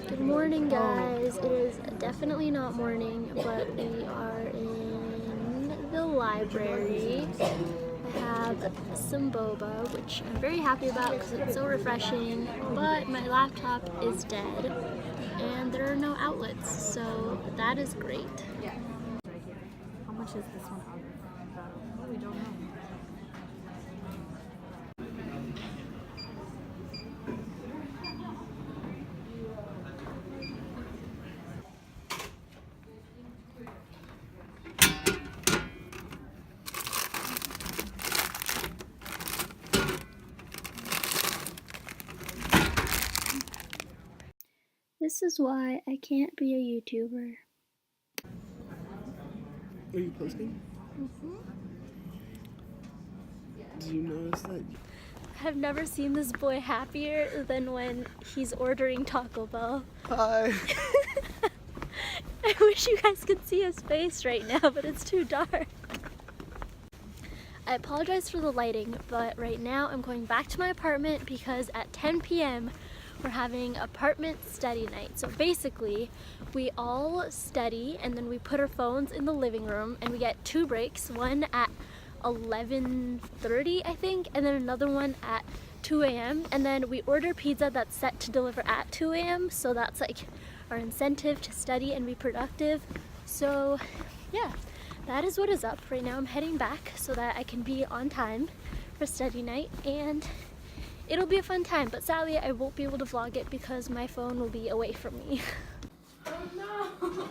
Good morning, guys. It is definitely not morning, but we are in the library. I have some boba, which I'm very happy about because it's so refreshing, but my laptop is dead and there are no outlets, so that is great. How much is this one out of? Oh, we don't know. This is why I can't be a YouTuber. Are you posting? Did you notice that? I've never seen this boy happier than when he's ordering Taco Bell. Hi! I wish you guys could see his face right now, but it's too dark. I apologize for the lighting, but right now I'm going back to my apartment because at 10 p.m. we're having apartment study night. So basically, we all study and then we put our phones in the living room and we get 2 breaks, one at 11:30 I think, and then another one at 2 a.m. and then we order pizza that's set to deliver at 2 a.m. so that's like our incentive to study and be productive. So yeah, that is what is up. Right now I'm heading back so that I can be on time for study night and it'll be a fun time, but sadly I won't be able to vlog it because my phone will be away from me. Oh no!